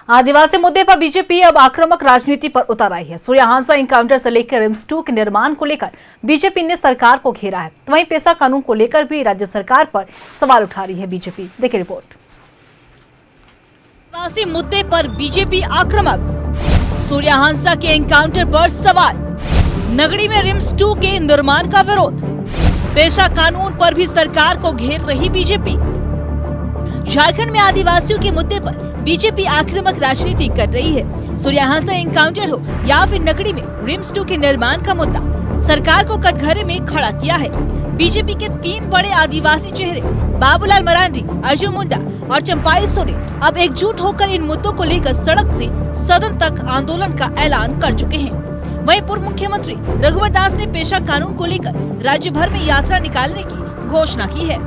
आदिवासी मुद्दे पर बीजेपी अब आक्रामक राजनीति पर उतर आई है। सूर्या हांसा एनकाउंटर से लेकर रिम्स 2 के निर्माण को लेकर बीजेपी ने सरकार को घेरा है, तो वहीं पेशा कानून को लेकर भी राज्य सरकार पर सवाल उठा रही है बीजेपी। देखिए रिपोर्ट। आदिवासी मुद्दे पर बीजेपी आक्रामक, सूर्या हांसा के एनकाउंटर पर सवाल, नगरी में रिम्स 2 के निर्माण का विरोध, पेशा कानून पर भी सरकार को घेर रही बीजेपी। झारखंड में आदिवासियों के मुद्दे पर बीजेपी आक्रामक राजनीति कर रही है। सूर्या हांसा एनकाउंटर हो या फिर नगरी में रिम्स 2 के निर्माण का मुद्दा सरकार को कटघरे में खड़ा किया है। बीजेपी के 3 बड़े आदिवासी चेहरे बाबूलाल मरांडी, अर्जुन मुंडा और चंपाई सोरेन अब एकजुट होकर इन मुद्दों को लेकर सड़क से सदन तक आंदोलन का ऐलान कर चुके हैं। वहीं पूर्व मुख्यमंत्री रघुवर दास ने पेशा कानून को लेकर राज्य भर में यात्रा निकालने की घोषणा की है।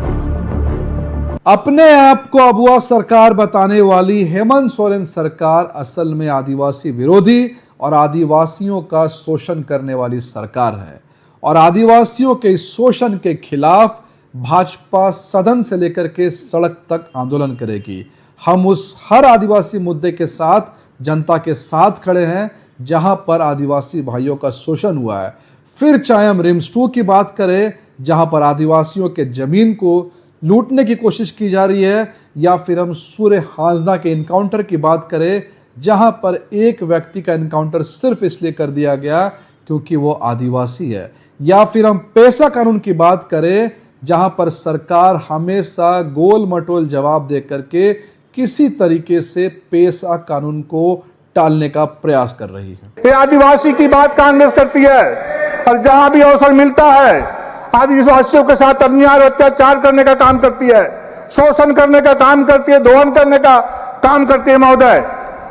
अपने आप को अबुआ सरकार बताने वाली हेमंत सोरेन सरकार असल में आदिवासी विरोधी और आदिवासियों का शोषण करने वाली सरकार है और आदिवासियों के इस शोषण के खिलाफ भाजपा सदन से लेकर के सड़क तक आंदोलन करेगी। हम उस हर आदिवासी मुद्दे के साथ जनता के साथ खड़े हैं जहां पर आदिवासी भाइयों का शोषण हुआ है। फिर चाहे हम रिम्स 2 की बात करें जहां पर आदिवासियों के जमीन को लूटने की कोशिश की जा रही है, या फिर हम सूर्य हांसा के एनकाउंटर की बात करें जहां पर एक व्यक्ति का एनकाउंटर सिर्फ इसलिए कर दिया गया क्योंकि वो आदिवासी है, या फिर हम पेशा कानून की बात करें जहां पर सरकार हमेशा गोल मटोल जवाब दे करके किसी तरीके से पेशा कानून को टालने का प्रयास कर रही है। ये आदिवासी की बात कांग्रेस करती है और जहां भी अवसर मिलता है आदिवासियों के साथ अन्याय और अत्याचार करने का काम करती है, शोषण करने का काम करती है, दोहन करने का काम करती है महोदय।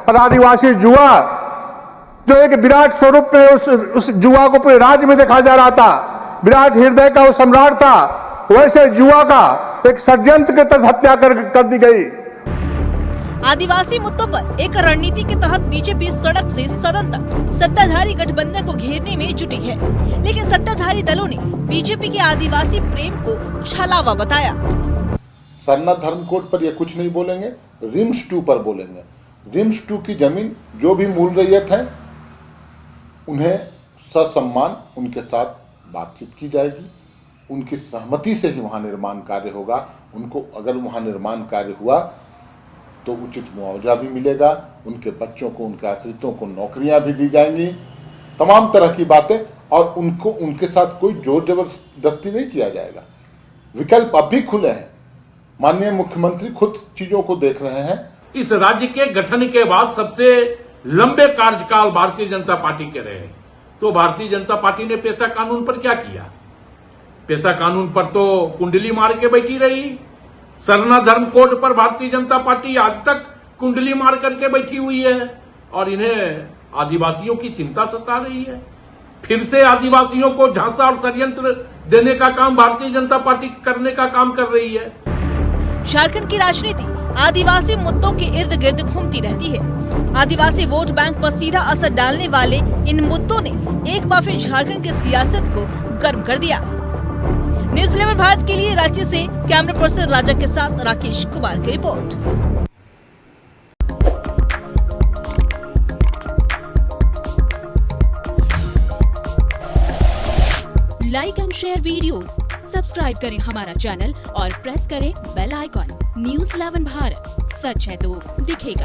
और आदिवासी जुआ जो एक विराट स्वरूप में उस जुआ को पूरे राज्य में देखा जा रहा था, विराट हृदय का वो सम्राट था, वैसे जुआ का एक षड्यंत्र के तहत हत्या कर दी गई। आदिवासी मुद्दों पर एक रणनीति के तहत बीजेपी सड़क से सदन तक सत्ताधारी गठबंधन को घेरने में जुटी है, लेकिन सत्ताधारी दलों ने बीजेपी के आदिवासी प्रेम को छलावा बताया। सरना धर्म कोड पर ये कुछ नहीं बोलेंगे, रिम्स 2 पर बोलेंगे। रिम्स 2 की जमीन जो भी मूल रैयत है उन्हें ससम्मान उनके साथ बातचीत की जाएगी, उनकी सहमति से ही वहाँ निर्माण कार्य होगा। उनको अगर वहाँ निर्माण कार्य हुआ तो उचित मुआवजा भी मिलेगा, उनके बच्चों को, उनके आश्रितों को नौकरियां भी दी जाएंगी, तमाम तरह की बातें, और उनको उनके साथ कोई जोर जबरदस्ती नहीं किया जाएगा। विकल्प अब भी खुले हैं। माननीय मुख्यमंत्री खुद चीजों को देख रहे हैं। इस राज्य के गठन के बाद सबसे लंबे कार्यकाल भारतीय जनता पार्टी के रहे, तो भारतीय जनता पार्टी ने पेशा कानून पर क्या किया? पेशा कानून पर तो कुंडली मार के बैठी रही। सरना धर्म कोड पर भारतीय जनता पार्टी आज तक कुंडली मार करके बैठी हुई है और इन्हें आदिवासियों की चिंता सता रही है। फिर से आदिवासियों को झांसा और षड्यंत्र देने का काम भारतीय जनता पार्टी करने का काम कर रही है। झारखंड की राजनीति आदिवासी मुद्दों के इर्द गिर्द घूमती रहती है। आदिवासी वोट बैंक पर सीधा असर डालने वाले इन मुद्दों ने एक बार फिर झारखंड की सियासत को गर्म कर दिया। न्यूज़ 11 भारत के लिए रांची से कैमरा पर्सन राजा के साथ राकेश कुमार की report. Like and share videos, subscribe करें हमारा चैनल और प्रेस करें बेल आइकॉन। न्यूज़ 11 भारत, सच है तो दिखेगा।